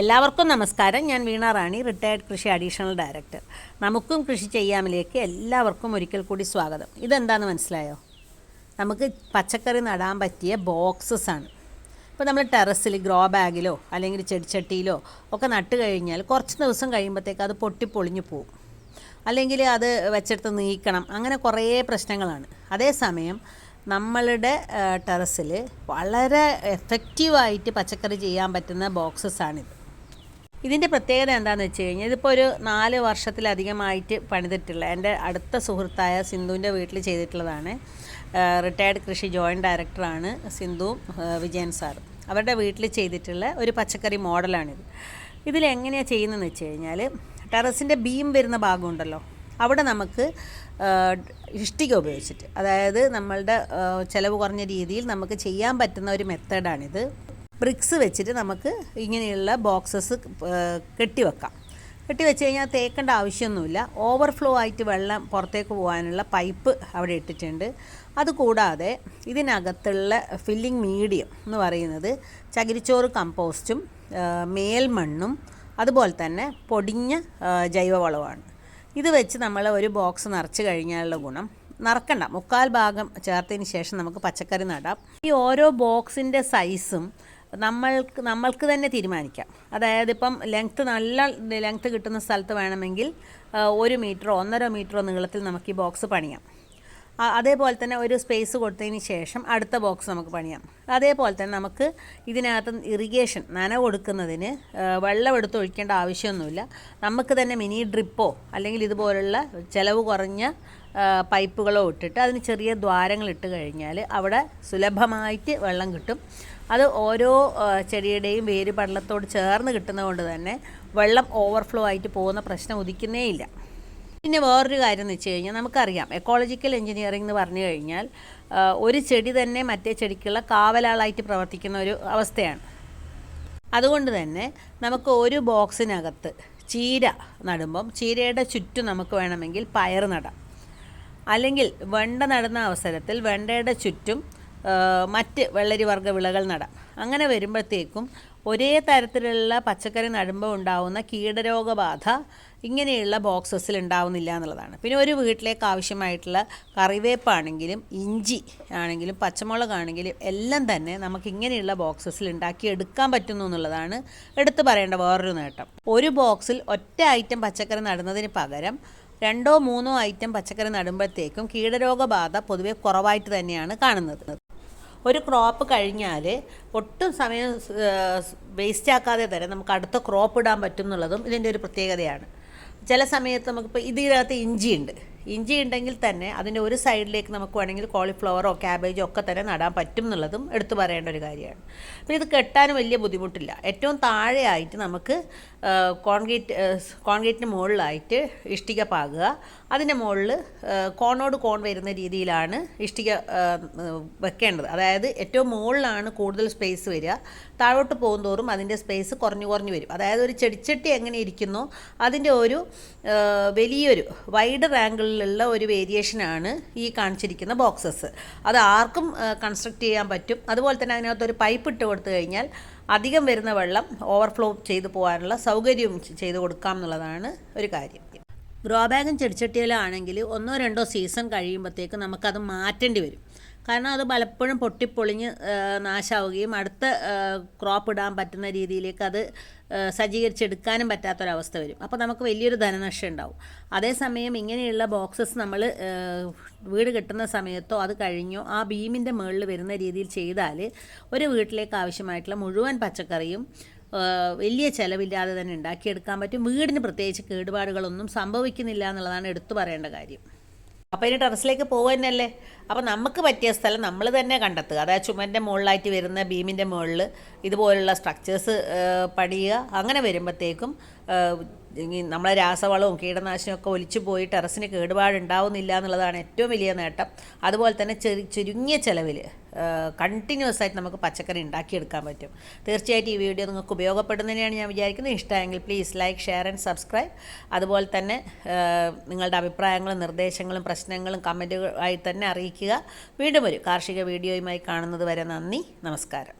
എല്ലാവർക്കും നമസ്കാരം. ഞാൻ വീണ റാണി, റിട്ടയർഡ് കൃഷി അഡീഷണൽ ഡയറക്ടർ. നമുക്കും കൃഷി ചെയ്യാമിലേക്ക് എല്ലാവർക്കും ഒരിക്കൽ കൂടി സ്വാഗതം. ഇതെന്താണെന്ന് മനസ്സിലായോ? നമുക്ക് പച്ചക്കറി നടാൻ പറ്റിയ ബോക്സസ് ആണ്. ഇപ്പോൾ നമ്മൾ ടെറസിൽ ഗ്രോ ബാഗിലോ അല്ലെങ്കിൽ ചെടിച്ചട്ടിയിലോ ഒക്കെ നട്ട് കഴിഞ്ഞാൽ കുറച്ച് ദിവസം കഴിയുമ്പോഴത്തേക്ക് അത് പൊട്ടിപ്പൊളിഞ്ഞു പോകും, അല്ലെങ്കിൽ അത് വെച്ചെടുത്ത് നീക്കണം, അങ്ങനെ കുറേ പ്രശ്നങ്ങളാണ്. അതേസമയം നമ്മളുടെ ടെറസിൽ വളരെ എഫക്റ്റീവായിട്ട് പച്ചക്കറി ചെയ്യാൻ പറ്റുന്ന ബോക്സസാണിത്. ഇതിൻ്റെ പ്രത്യേകത എന്താണെന്ന് വെച്ച് കഴിഞ്ഞാൽ, ഇതിപ്പോൾ ഒരു 4 വർഷത്തിലധികമായിട്ട് പണിതിട്ടുള്ള എൻ്റെ അടുത്ത സുഹൃത്തായ സിന്ധുവിൻ്റെ വീട്ടിൽ ചെയ്തിട്ടുള്ളതാണ്. റിട്ടയർഡ് കൃഷി ജോയിൻറ്റ് ഡയറക്ടറാണ് സിന്ധു വിജയൻ സാർ. അവരുടെ വീട്ടിൽ ചെയ്തിട്ടുള്ള ഒരു പച്ചക്കറി മോഡലാണിത്. ഇതിലെങ്ങനെയാണ് ചെയ്യുന്നതെന്ന് വെച്ച് കഴിഞ്ഞാൽ, ടെറസിൻ്റെ ബീം വരുന്ന ഭാഗമുണ്ടല്ലോ, അവിടെ നമുക്ക് ഇഷ്ടിക ഉപയോഗിച്ചിട്ട്, അതായത് നമ്മളുടെ ചിലവ് കുറഞ്ഞ രീതിയിൽ നമുക്ക് ചെയ്യാൻ പറ്റുന്ന ഒരു മെത്തേഡാണിത്. ബ്രിക്സ് വെച്ചിട്ട് നമുക്ക് ഇങ്ങനെയുള്ള ബോക്സസ് കെട്ടിവെക്കാം. കെട്ടിവെച്ച് കഴിഞ്ഞാൽ തേക്കേണ്ട ആവശ്യമൊന്നുമില്ല. ഓവർഫ്ലോ ആയിട്ട് വെള്ളം പുറത്തേക്ക് പോകാനുള്ള പൈപ്പ് അവിടെ ഇട്ടിട്ടുണ്ട്. അതുകൂടാതെ ഇതിനകത്തുള്ള ഫില്ലിംഗ് മീഡിയം എന്ന് പറയുന്നത് ചകിരിച്ചോറ് കമ്പോസ്റ്റും മേൽമണ്ണും അതുപോലെ തന്നെ പൊടിഞ്ഞ ജൈവവളമാണ്. ഇത് വെച്ച് നമ്മൾ ഒരു ബോക്സ് നിറച്ച് കഴിഞ്ഞാലുള്ള ഗുണം, നിറക്കണ്ട, 1/4 ഭാഗം ചേർത്തതിന് ശേഷം നമുക്ക് പച്ചക്കറി നടാം. ഈ ഓരോ ബോക്സിൻ്റെ സൈസും നമ്മൾക്ക് തന്നെ തീരുമാനിക്കാം. അതായത് ഇപ്പം നല്ല ലെങ്ത്ത് കിട്ടുന്ന സ്ഥലത്ത് വേണമെങ്കിൽ 1 മീറ്ററോ 1.5 മീറ്ററോ നീളത്തിൽ നമുക്ക് ഈ ബോക്സ് പണിയാം. അതേപോലെ തന്നെ ഒരു സ്പേസ് കൊടുത്തതിന് ശേഷം അടുത്ത ബോക്സ് നമുക്ക് പണിയാം. അതേപോലെ തന്നെ നമുക്ക് ഇതിനകത്ത് ഇറിഗേഷൻ നനവ് കൊടുക്കുന്നതിന് വെള്ളം എടുത്ത് ഒഴിക്കേണ്ട ആവശ്യമൊന്നുമില്ല. നമുക്ക് തന്നെ മിനി ഡ്രിപ്പോ അല്ലെങ്കിൽ ഇതുപോലുള്ള ചിലവ് കുറഞ്ഞ പൈപ്പുകളോ ഇട്ടിട്ട് അതിന് ചെറിയ ദ്വാരങ്ങൾ ഇട്ട് കഴിഞ്ഞാൽ അവിടെ സുലഭമായിട്ട് വെള്ളം കിട്ടും. അത് ഓരോ ചെടിയുടെയും വേര് പടലത്തോട് ചേർന്ന് കിട്ടുന്നതുകൊണ്ട് തന്നെ വെള്ളം ഓവർഫ്ലോ ആയിട്ട് പോകുന്ന പ്രശ്നം ഉദിക്കുന്നേയില്ല. പിന്നെ വേറൊരു കാര്യം എന്ന് വെച്ച് കഴിഞ്ഞാൽ, നമുക്കറിയാം എക്കോളജിക്കൽ എൻജിനീയറിംഗ് എന്ന് പറഞ്ഞു കഴിഞ്ഞാൽ ഒരു ചെടി തന്നെ മറ്റേ ചെടിക്കുള്ള കാവലാളായിട്ട് പ്രവർത്തിക്കുന്ന ഒരു അവസ്ഥയാണ്. അതുകൊണ്ട് തന്നെ നമുക്ക് ഒരു ബോക്സിനകത്ത് ചീര നടുമ്പം ചീരയുടെ ചുറ്റും നമുക്ക് വേണമെങ്കിൽ പയർ നടാം, അല്ലെങ്കിൽ വെണ്ട നടുന്ന അവസരത്തിൽ വെണ്ടയുടെ ചുറ്റും മറ്റ് വെള്ളരി വർഗ്ഗ വിളകൾ നടാം. അങ്ങനെ വരുമ്പോഴത്തേക്കും ഒരേ തരത്തിലുള്ള പച്ചക്കറി നടുമ്പോൾ ഉണ്ടാവുന്ന കീടരോഗബാധ ഇങ്ങനെയുള്ള ബോക്സസിൽ ഉണ്ടാവുന്നില്ല എന്നുള്ളതാണ്. പിന്നെ ഒരു വീട്ടിലേക്ക് ആവശ്യമായിട്ടുള്ള കറിവേപ്പാണെങ്കിലും ഇഞ്ചി ആണെങ്കിലും പച്ചമുളകാണെങ്കിലും എല്ലാം തന്നെ നമുക്ക് ഇങ്ങനെയുള്ള ബോക്സസിൽ ഉണ്ടാക്കി എടുക്കാൻ പറ്റുന്നു എന്നുള്ളതാണ് എടുത്തു പറയേണ്ട വേറൊരു നേട്ടം. ഒരു ബോക്സിൽ ഒറ്റ ഐറ്റം പച്ചക്കറി നടുന്നതിന് പകരം 2 or 3 ഐറ്റം പച്ചക്കറി നടുമ്പോഴത്തേക്കും കീടരോഗബാധ പൊതുവെ കുറവായിട്ട് തന്നെയാണ് കാണുന്നത്. ഒരു ക്രോപ്പ് കഴിഞ്ഞാൽ ഒട്ടും സമയം വേസ്റ്റ് ആക്കാതെ തന്നെ നമുക്ക് അടുത്ത ക്രോപ്പ് ഇടാൻ പറ്റും എന്നുള്ളതും ഇതിൻ്റെ ഒരു പ്രത്യേകതയാണ്. ചില സമയത്ത് നമുക്കിപ്പോൾ ഇതിനകത്ത് ഇഞ്ചി ഉണ്ടെങ്കിൽ തന്നെ അതിൻ്റെ ഒരു സൈഡിലേക്ക് നമുക്ക് വേണമെങ്കിൽ കോളിഫ്ലവറോ ക്യാബേജോ ഒക്കെ തന്നെ നടാൻ പറ്റും എന്നുള്ളതും എടുത്തു പറയേണ്ട ഒരു കാര്യമാണ്. പിന്നെ ഇത് കെട്ടാനും വലിയ ബുദ്ധിമുട്ടില്ല. ഏറ്റവും താഴെയായിട്ട് നമുക്ക് കോൺക്രീറ്റിന് മുകളിലായിട്ട് ഇഷ്ടിക പാകുക. അതിൻ്റെ മുകളിൽ കോണോട് കോൺ വരുന്ന രീതിയിലാണ് ഇഷ്ടിക വെക്കേണ്ടത്. അതായത് ഏറ്റവും മുകളിലാണ് കൂടുതൽ സ്പേസ് വരിക. താഴോട്ട് പോകുന്തോറും അതിൻ്റെ സ്പേസ് കുറഞ്ഞു വരും. അതായത് ഒരു ചെടിച്ചട്ടി എങ്ങനെ ഇരിക്കുന്നോ അതിൻ്റെ ഒരു വലിയൊരു വൈഡർ ആംഗിളിലുള്ള ഒരു വേരിയേഷനാണ് ഈ കാണിച്ചിരിക്കുന്ന ബോക്സസ്. അത് ആർക്കും കൺസ്ട്രക്റ്റ് ചെയ്യാൻ പറ്റും. അതുപോലെ തന്നെ അതിനകത്തൊരു പൈപ്പ് ഇട്ട് കൊടുത്തു കഴിഞ്ഞാൽ അധികം വരുന്ന വെള്ളം ഓവർഫ്ലോ ചെയ്തു പോകാനുള്ള സൗകര്യവും ചെയ്തു കൊടുക്കാം എന്നുള്ളതാണ് ഒരു കാര്യം. ഗ്രോ ബാഗും ചെടിച്ചട്ടിയിലാണെങ്കിൽ 1 or 2 സീസൺ കഴിയുമ്പോഴത്തേക്ക് നമുക്കത് മാറ്റേണ്ടി വരും. കാരണം അത് പലപ്പോഴും പൊട്ടിപ്പൊളിഞ്ഞ് നാശാവുകയും അടുത്ത ക്രോപ്പ് ഇടാൻ പറ്റുന്ന രീതിയിലേക്ക് അത് സജ്ജീകരിച്ചെടുക്കാനും പറ്റാത്തൊരവസ്ഥ വരും. അപ്പോൾ നമുക്ക് വലിയൊരു ധനനഷ്ടം ഉണ്ടാവും. അതേസമയം ഇങ്ങനെയുള്ള ബോക്സസ് നമ്മൾ വീട് കെട്ടുന്ന സമയത്തോ അത് കഴിഞ്ഞോ ആ ബീമിൻ്റെ മുകളിൽ വരുന്ന രീതിയിൽ ചെയ്താൽ ഒരു വീട്ടിലേക്ക് ആവശ്യമായിട്ടുള്ള മുഴുവൻ പച്ചക്കറിയും വലിയ ചിലവില്ലാതെ തന്നെ ഉണ്ടാക്കിയെടുക്കാൻ പറ്റും. വീടിന് പ്രത്യേകിച്ച് കേടുപാടുകളൊന്നും സംഭവിക്കുന്നില്ല എന്നുള്ളതാണ് എടുത്തു പറയേണ്ട കാര്യം. അപ്പോൾ ഇനി ടെറസിലേക്ക് പോകുന്നതല്ലേ, അപ്പോൾ നമുക്ക് പറ്റിയ സ്ഥലം നമ്മൾ തന്നെ കണ്ടെത്തുക. അതായത് ചുമരിൻ്റെ മുകളിലായിട്ട് വരുന്ന ബീമിൻ്റെ മുകളിൽ ഇതുപോലുള്ള സ്ട്രക്ചേഴ്സ് പണിയുക. അങ്ങനെ വരുമ്പോഴത്തേക്കും നമ്മളെ രാസവളവും കീടനാശിനിയും ഒക്കെ ഒലിച്ചു പോയി ടെറസിന് കേടുപാടുണ്ടാവുന്നില്ല എന്നുള്ളതാണ് ഏറ്റവും വലിയ നേട്ടം. അതുപോലെ തന്നെ ചുരുങ്ങിയ ചിലവിൽ കണ്ടിന്യൂസ് ആയിട്ട് നമുക്ക് പച്ചക്കറി ഉണ്ടാക്കിയെടുക്കാൻ പറ്റും. തീർച്ചയായിട്ടും ഈ വീഡിയോ നിങ്ങൾക്ക് ഉപയോഗപ്പെടുന്നതിനെയാണ് ഞാൻ വിചാരിക്കുന്നത്. ഇഷ്ടമായെങ്കിൽ please like, share and subscribe. അതുപോലെ തന്നെ നിങ്ങളുടെ അഭിപ്രായങ്ങളും നിർദ്ദേശങ്ങളും പ്രശ്നങ്ങളും കമൻറ്റുകളായി തന്നെ അറിയിക്കുക. വീണ്ടും ഒരു കാർഷിക വീഡിയോയുമായി കാണുന്നത് വരെ നന്ദി, നമസ്കാരം.